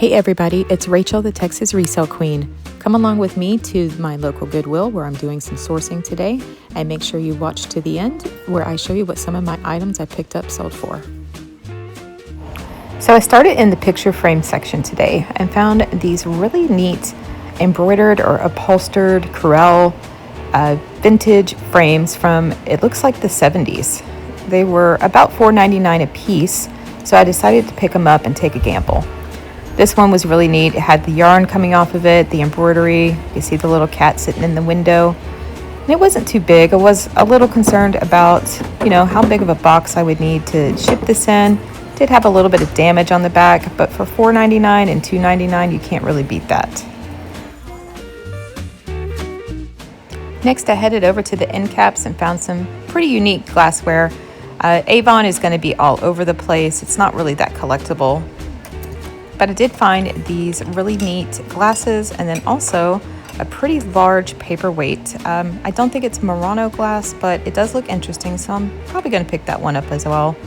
Hey everybody, it's Rachel, the Texas Resale Queen. Come along with me to my local Goodwill where I'm doing some sourcing today, and make sure you watch to the end where I show you what some of my items I picked up sold for. So I started in the picture frame section today and found these really neat embroidered or upholstered Corel vintage frames from, it looks like the 70s. They were about $4.99 a piece, so I decided to pick them up and take a gamble. This one was really neat. It had the yarn coming off of it, the embroidery. You see the little cat sitting in the window. And it wasn't too big. I was a little concerned about, how big of a box I would need to ship this in. It did have a little bit of damage on the back, but for $4.99 and $2.99, you can't really beat that. Next, I headed over to the end caps and found some pretty unique glassware. Avon is going to be all over the place. It's not really that collectible. But I did find these really neat glasses and then also a pretty large paperweight. I don't think it's Murano glass, but it does look interesting, so I'm probably going to pick that one up as well.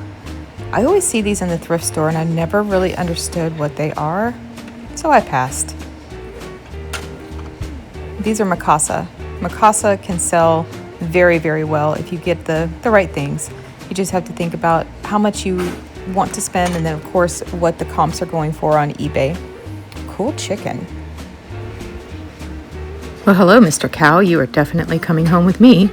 I always see these in the thrift store and I never really understood what they are, so I passed. These are Mikasa. Mikasa can sell very, very well if you get the right things. You just have to think about how much you want to spend, and then of course what the comps are going for on eBay. Cool chicken. Well, hello, Mr. Cow. You are definitely coming home with me.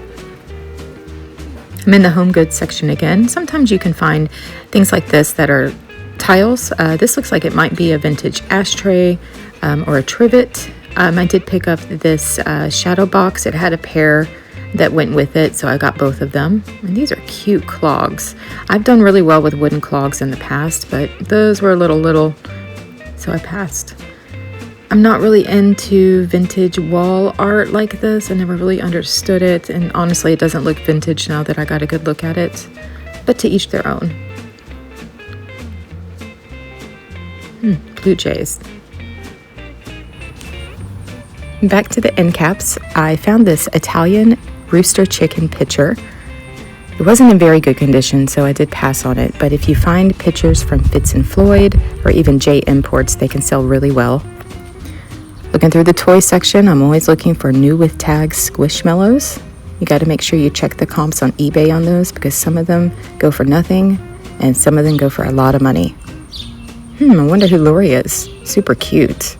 I'm in the home goods section again. Sometimes you can find things like this that are tiles. This looks like it might be a vintage ashtray or a trivet. I did pick up this shadow box. It had a pair that went with it, so I got both of them. And these are cute clogs. I've done really well with wooden clogs in the past, but those were a little, so I passed. I'm not really into vintage wall art like this. I never really understood it, and honestly, it doesn't look vintage now that I got a good look at it, but to each their own. Blue jays. Back to the end caps, I found this Italian rooster chicken pitcher. It wasn't in very good condition, so I did pass on it, but if you find pitchers from Fitz and Floyd or even J Imports, they can sell really well. Looking through the toy section, I'm always looking for new with tags Squishmallows. You got to make sure you check the comps on eBay on those, because some of them go for nothing and some of them go for a lot of money. I wonder who Lori is. Super cute.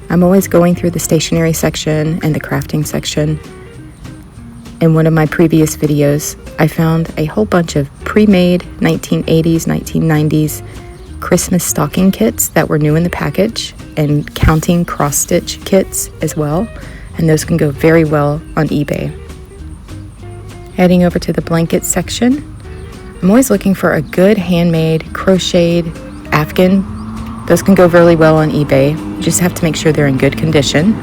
I'm always going through the stationery section and the crafting section. In one of my previous videos, I found a whole bunch of pre-made 1980s, 1990s Christmas stocking kits that were new in the package, and counting cross-stitch kits as well, and those can go very well on eBay. Heading over to the blanket section, I'm always looking for a good handmade crocheted Afghan. Those can go really well on eBay. You just have to make sure they're in good condition.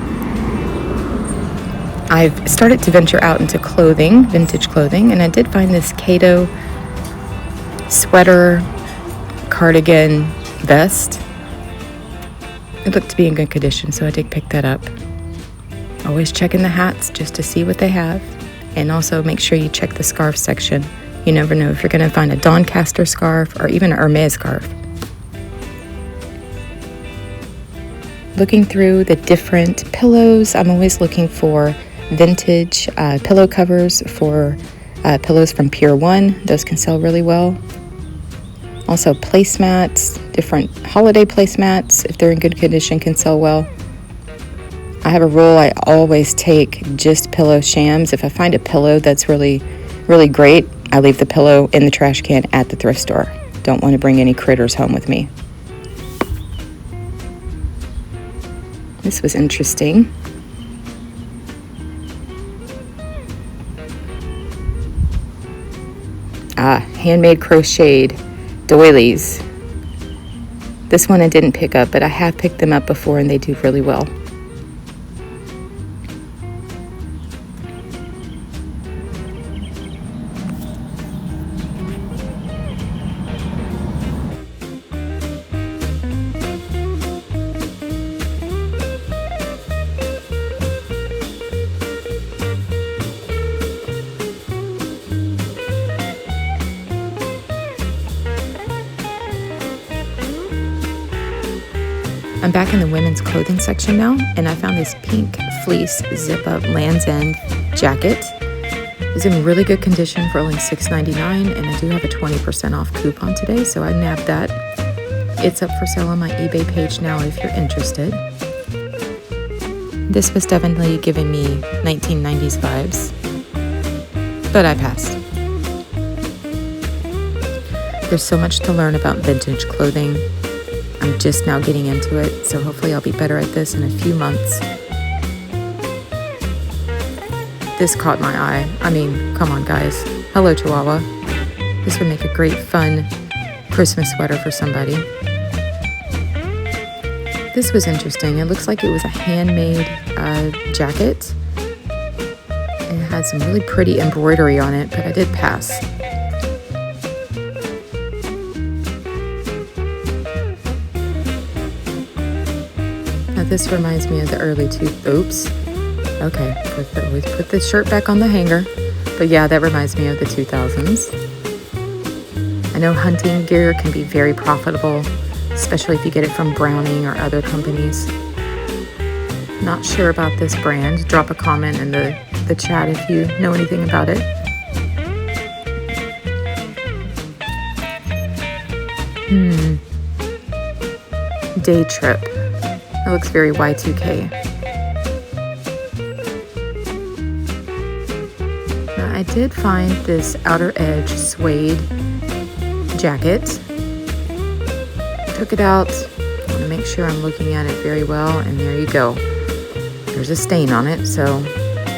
I've started to venture out into clothing, vintage clothing, and I did find this Kato sweater, cardigan, vest. It looked to be in good condition, so I did pick that up. Always checking the hats just to see what they have. And also make sure you check the scarf section. You never know if you're going to find a Doncaster scarf or even a Hermes scarf. Looking through the different pillows, I'm always looking for vintage pillow covers for pillows from Pier 1. Those can sell really well. Also placemats, different holiday placemats, if they're in good condition, can sell well. I have a rule, I always take just pillow shams. If I find a pillow that's really, really great, I leave the pillow in the trash can at the thrift store. Don't want to bring any critters home with me. This was interesting. Handmade crocheted doilies. This one I didn't pick up, but I have picked them up before and they do really well. I'm back in the women's clothing section now, and I found this pink fleece zip-up Land's End jacket. It's in really good condition for only $6.99, and I do have a 20% off coupon today, so I nabbed that. It's up for sale on my eBay page now if you're interested. This was definitely giving me 1990s vibes, but I passed. There's so much to learn about vintage clothing. I'm just now getting into it, so hopefully I'll be better at this in a few months. This caught my eye. I mean, come on guys. Hello Chihuahua. This would make a great fun Christmas sweater for somebody. This was interesting. It looks like it was a handmade jacket. It had some really pretty embroidery on it, but I did pass. Now this reminds me of the early oops. Okay, put the shirt back on the hanger. But yeah, that reminds me of the 2000s. I know hunting gear can be very profitable, especially if you get it from Browning or other companies. Not sure about this brand. Drop a comment in the chat if you know anything about it. Day Trip. It looks very Y2K. Now, I did find this outer edge suede jacket. Took it out. I want to make sure I'm looking at it very well, and there you go. There's a stain on it, so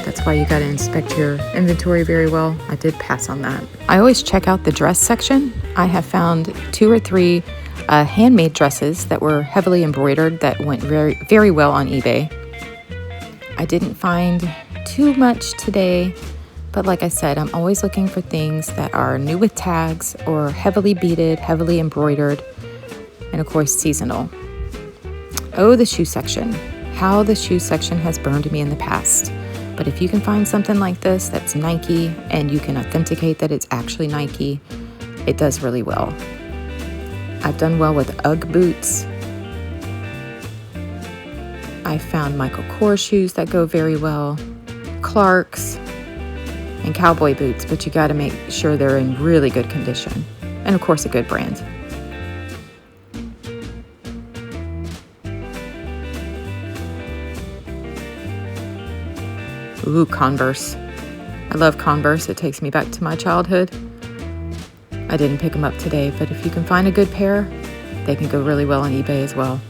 that's why you got to inspect your inventory very well. I did pass on that. I always check out the dress section. I have found 2 or 3 handmade dresses that were heavily embroidered that went very, very well on eBay. I didn't find too much today, but like I said, I'm always looking for things that are new with tags or heavily beaded, heavily embroidered, and of course seasonal. Oh, the shoe section. How the shoe section has burned me in the past. But if you can find something like this that's Nike and you can authenticate that it's actually Nike, it does really well. I've done well with UGG boots. I found Michael Kors shoes that go very well, Clarks, and cowboy boots, but you got to make sure they're in really good condition. And of course, a good brand. Ooh, Converse. I love Converse. It takes me back to my childhood. I didn't pick them up today, but if you can find a good pair, they can go really well on eBay as well.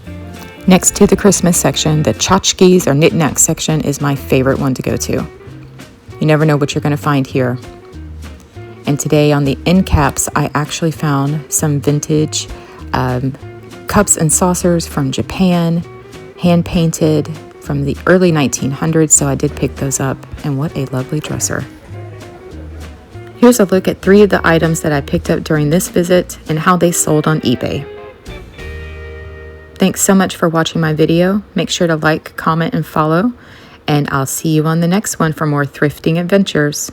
Next to the Christmas section, the tchotchkes or knickknacks section is my favorite one to go to. You never know what you're going to find here. And today on the end caps, I actually found some vintage cups and saucers from Japan, hand painted from the early 1900s, so I did pick those up, and what a lovely dresser. Here's a look at 3 of the items that I picked up during this visit and how they sold on eBay. Thanks so much for watching my video. Make sure to like, comment, and follow, and I'll see you on the next one for more thrifting adventures.